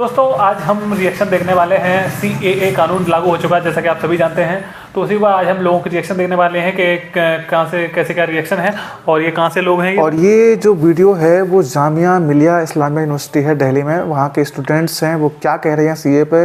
दोस्तों आज हम रिएक्शन देखने वाले हैं। CAA कानून लागू हो चुका है जैसा कि आप सभी जानते हैं, तो उसी पर आज हम लोगों के रिएक्शन देखने वाले हैं कि कहाँ से कैसे क्या रिएक्शन है और ये कहाँ से लोग हैं। और ये जो वीडियो है वो जामिया मिलिया इस्लामिया यूनिवर्सिटी है दिल्ली में, वहाँ के स्टूडेंट्स हैं, वो क्या कह रहे हैं CAA पे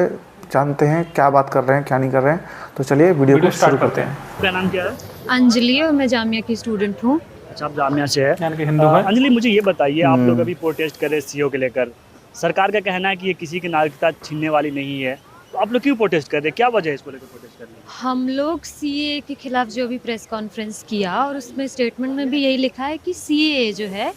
जानते हैं, क्या बात कर रहे हैं क्या नहीं कर रहे हैं। तो चलिए वीडियो को शुरू करते हैं। आपका नाम क्या है? अंजलि और मैं जामिया की स्टूडेंट हूँ। अच्छा, आप जामिया से है, यानी कि हिंदू है। अंजलि मुझे ये बताइए, आप लोग अभी प्रोटेस्ट कर रहे हैं CO के लेकर, सरकार का कहना है कि ये किसी की नागरिकता छीनने वाली नहीं है, तो आप लोग क्यों प्रोटेस्ट कर रहे हैं? क्या वजह है इसको लेकर प्रोटेस्ट करने की? हम लोग CAA के खिलाफ जो भी प्रेस कॉन्फ्रेंस किया और उसमें स्टेटमेंट में भी यही लिखा है कि CAA जो है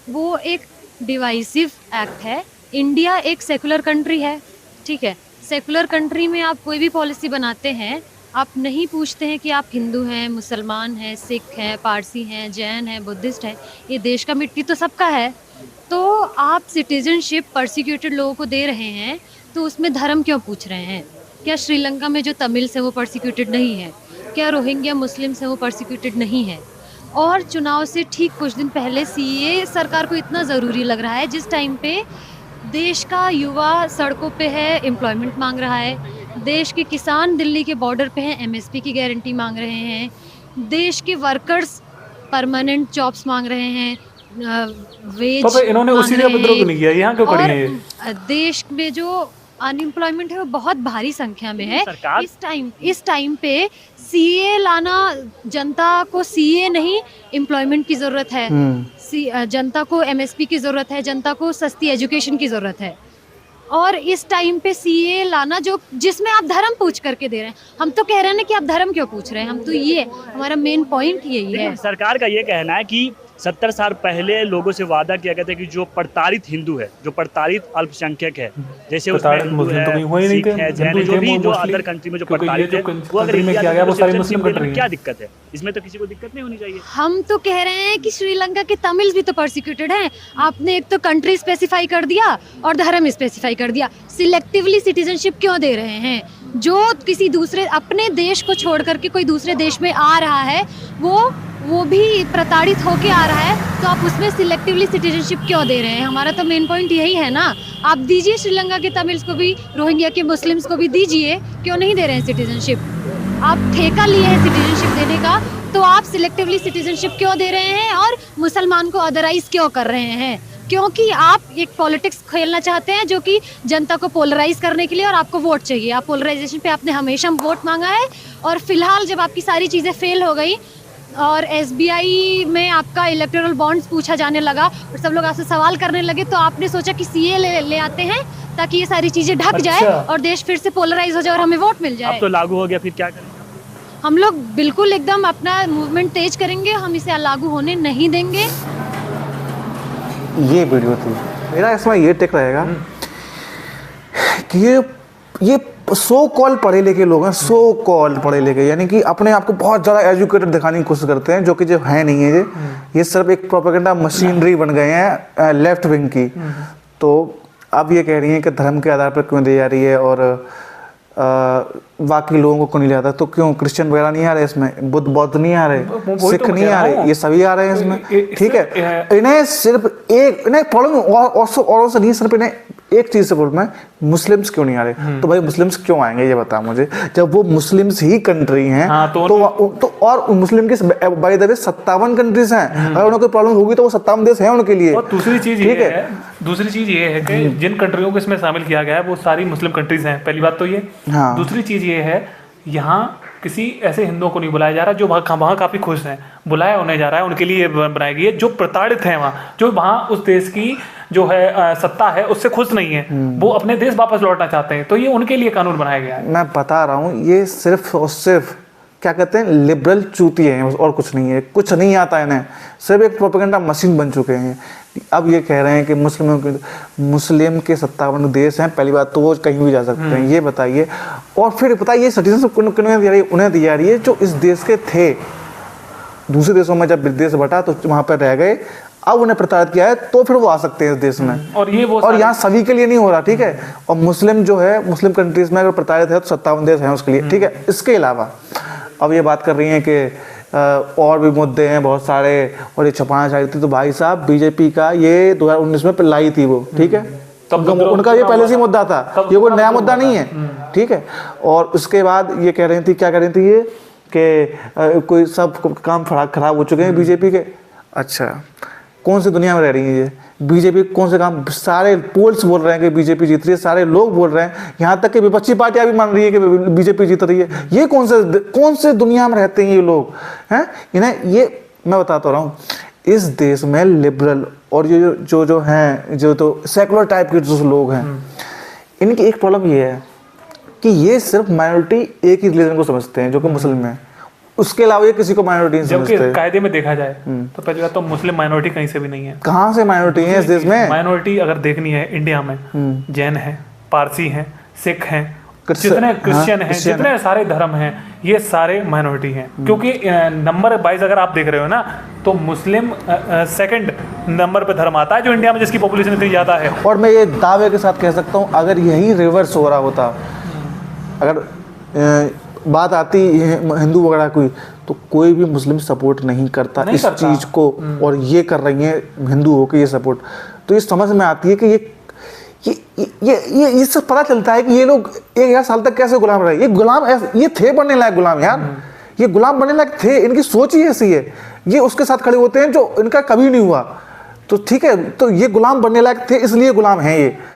वो एक डिवाइसिव एक्ट है। इंडिया एक सेकुलर कंट्री है, ठीक है। सेकुलर कंट्री में आप कोई भी पॉलिसी बनाते हैं, आप नहीं पूछते हैं कि आप हिंदू हैं, मुसलमान हैं, सिख हैं, पारसी हैं, जैन हैं, बुद्धिस्ट हैं। ये देश का मिट्टी तो सबका है, तो आप सिटीजनशिप परसिक्यूटेड लोगों को दे रहे हैं, तो उसमें धर्म क्यों पूछ रहे हैं? क्या श्रीलंका में जो तमिल्स हैं वो परसिक्यूटेड नहीं है? क्या रोहिंग्या मुस्लिम्स हैं वो परसिक्यूटेड नहीं है? और चुनाव से ठीक कुछ दिन पहले CAA सरकार को इतना ज़रूरी लग रहा है जिस टाइम पे देश का युवा सड़कों पे है, एम्प्लॉयमेंट मांग रहा है, देश के किसान दिल्ली के बॉर्डर पे हैं, MSP की गारंटी मांग रहे हैं, देश के वर्कर्स परमानेंट जॉब्स मांग रहे हैं, वेज तो इन्होंने उसी जगह विद्रोह नहीं किया, यहाँ क्यों खड़ी है ये? देश में जो अनएम्प्लॉयमेंट है वो बहुत भारी संख्या में है। सरकार इस टाइम पे CAA लाना, जनता को CAA नहीं एम्प्लॉयमेंट की ज़रूरत है, जनता को MSP की ज़रूरत है, जनता को सस्ती एजुकेशन की ज़रूरत है। और इस टाइम पे CAA लाना जो जिसमें आप धर्म पूछ करके दे रहे हैं, हम तो कह रहे हैं ना कि आप धर्म क्यों पूछ रहे हैं। हम तो ये हमारा मेन पॉइंट यही है। सरकार का ये कहना है कि 70 साल पहले लोगों से वादा किया गया था कि जो प्रताड़ित हिंदू है, जो प्रताड़ित अल्पसंख्यक है, जैसे उसमें हिंदू है, सिख है, जैन है, जो भी जो अदर कंट्री में जो प्रताड़ित है, वो अगर इंडिया में वो सारी मुस्लिम कंट्री, क्या दिक्कत है? इसमें तो किसी को दिक्कत नहीं होनी चाहिए। हम तो कह रहे हैं कि श्रीलंका के तमिल्स भी तो परसिक्यूटेड हैं। आपने एक तो कंट्री स्पेसिफाई कर दिया और धर्म स्पेसिफाई कर दिया। सिलेक्टिवली सिटीजनशिप क्यों दे रहे हैं? जो किसी दूसरे अपने देश को छोड़ करके कोई दूसरे देश में आ रहा है, वो भी प्रताड़ित होके आ रहा है, तो आप उसमें सिलेक्टिवली सिटीजनशिप क्यों दे रहे हैं? हमारा तो मेन पॉइंट यही है ना। आप दीजिए श्रीलंका के तमिल्स को भी, रोहिंग्या के मुस्लिम्स को भी दीजिए, क्यों नहीं दे रहे हैं सिटीजनशिप? आप ठेका लिए हैं सिटीजनशिप देने का, तो आप सिलेक्टिवली सिटीजनशिप क्यों दे रहे हैं और मुसलमान को अदराइज क्यों कर रहे हैं? क्योंकि आप एक पॉलिटिक्स खेलना चाहते हैं जो कि जनता को पोलराइज करने के लिए, और आपको वोट चाहिए। आप पोलराइजेशन पे आपने हमेशा वोट मांगा है, और फिलहाल जब आपकी सारी चीज़ें फेल हो गई और SBI में आपका इलेक्टोरल बॉन्ड्स पूछा जाने लगा और सब लोग आपसे सवाल करने लगे, तो आपने सोचा कि CAA ले आते हैं ताकि ये सारी चीज़ें ढक जाए और देश फिर से पोलराइज हो जाए और हमें वोट मिल जाए। अब तो लागू हो गया, फिर क्या करेंगे? हम लोग बिल्कुल एकदम अपना मूवमेंट तेज करेंगे, हम इसे लागू होने नहीं देंगे। ये वीडियो थी, मेरा इसमें ये टेक रहेगा कि ये सो कॉल पढ़े लिखे लोग हैं, सो कॉल पढ़े लिखे, यानी कि अपने आप को बहुत ज़्यादा एजुकेटेड दिखाने की कोशिश करते हैं, जो कि जो है नहीं है। ये सिर्फ एक प्रोपेगेंडा मशीनरी बन गए हैं लेफ्ट विंग की। तो अब ये कह रही हैं कि धर्म के आधार पर क्यों दी जा रही है और बाकी लोगों को क्यों नहीं जाता। तो क्यों क्रिश्चियन वगैरह नहीं आ रहे इसमें, बौद्ध नहीं आ रहे, सिख नहीं आ रहे, ये सभी आ रहे हैं इसमें, ठीक है। इन्हें सिर्फ इन्हें प्रॉब्लम और से नहीं, सिर्फ इन्हें एक चीज़ से प्रॉब्लम है, मुस्लिम्स क्यों नहीं आ रहे। तो भाई मुस्लिम्स क्यों आएंगे ये बता मुझे, जब वो मुस्लिम्स ही कंट्री हैं। हाँ, तो और मुस्लिम की बाय द वे 57 कंट्रीज हैं। अगर उन्हें कोई प्रॉब्लम होगी तो वो 57 देश हैं उनके लिए। और दूसरी चीज़ ये है कि जिन कंट्रियों को इसमें शामिल किया गया है वो सारी मुस्लिम कंट्रीज हैं, पहली बात तो ये। हाँ। दूसरी चीज़ ये है, यहाँ किसी ऐसे हिंदुओं को नहीं बुलाया जा रहा जो वहाँ काफ़ी खुश हैं, बुलाया उन्हें जा रहा है, उनके लिए बनाई गई है। जो प्रताड़ित हैं वहाँ, जो वहाँ उस देश की जो है सत्ता है उससे खुश नहीं है, वो अपने देश वापस लौटना चाहते हैं, तो ये उनके लिए कानून बनाया गया है। मैं बता रहा हूँ, ये सिर्फ और सिर्फ क्या कहते हैं, लिबरल चूतिए हैं, और कुछ नहीं है, कुछ नहीं आता इन्हें, सिर्फ एक प्रोपेगेंडा मशीन बन चुके हैं। अब ये कह रहे हैं कि मुस्लिम के 57 देश हैं, पहली बात तो वो कहीं भी जा सकते हैं, ये बताइए। और फिर बताइए सिटीजनशिप उन्हें दी जा रही है जो इस देश के थे, दूसरे देशों में जब विदेश बटा तो वहाँ पर रह गए, अब उन्हें प्रताड़ित किया है तो फिर वो आ सकते हैं इस देश में। और यहाँ सभी के लिए नहीं हो रहा, ठीक है। और मुस्लिम जो है, मुस्लिम कंट्रीज में अगर प्रताड़ित है तो 57 देश हैं उसके लिए, ठीक है। इसके अलावा अब ये बात कर रही हैं कि और भी मुद्दे हैं बहुत सारे, और ये छपाना चाह रही थी, तो भाई साहब बीजेपी का ये 2019 में लाई थी वो, ठीक है, उनका ये पहले से मुद्दा था, ये कोई नया मुद्दा नहीं है, ठीक है। और उसके बाद ये कह रही थी, क्या कह रही थी ये कि कोई सब काम खराब हो चुके हैं बीजेपी के। अच्छा, कौन सी दुनिया में रह रही है ये? बीजेपी कौन से काम, सारे पोल्स बोल रहे हैं कि बीजेपी जीत रही है, सारे लोग बोल रहे हैं, यहाँ तक कि विपक्षी पार्टियां भी मान रही है कि बीजेपी जीत रही है। ये कौन से दुनिया में रहते हैं ये लोग हैं? इन्हें ये मैं बताता रहा हूँ, इस देश में लिबरल और ये जो हैं, जो तो सेकुलर टाइप के जो लोग हैं, इनकी एक प्रॉब्लम ये है कि ये सिर्फ माइनॉरिटी एक ही रिलीजन को समझते हैं, जो कि मुस्लिम है। उसके अलावा ये किसी को माइनॉरिटी नहीं समझते। जबकि कायदे में देखा जाए तो पहली बात तो मुस्लिम माइनॉरिटी कहीं से भी नहीं है। कहाँ से माइनॉरिटी है इस देश में? माइनॉरिटी अगर देखनी है इंडिया में, जैन है, पारसी हैं, सिख हैं, जितने क्रिश्चियन हैं, जितने सारे धर्म हैं, ये सारे माइनॉरिटी हैं। क्योंकि नंबर 22 अगर आप देख रहे हो ना, तो मुस्लिम सेकंड नंबर पे धर्म आता है जो इंडिया में, जिसकी पॉपुलेशन इतनी ज़्यादा है। और मैं ये दावे के साथ कह सकता हूँ, अगर यही रिवर्स हो रहा होता, अगर बात आती हिंदू वगैरह कोई, तो कोई भी मुस्लिम सपोर्ट नहीं करता इस चीज़ को, और ये कर रही हैं हिंदू होकर ये सपोर्ट। तो ये समझ में आती है कि ये इससे पता चलता है कि ये लोग 1000 साल तक कैसे गुलाम रहे। ये गुलाम ये थे बनने लायक गुलाम यार, ये गुलाम बनने लायक थे, इनकी सोच ही ऐसी है। ये उसके साथ खड़े होते हैं जो इनका कभी नहीं हुआ। तो ठीक है, तो ये गुलाम बनने लायक थे, इसलिए गुलाम हैं ये।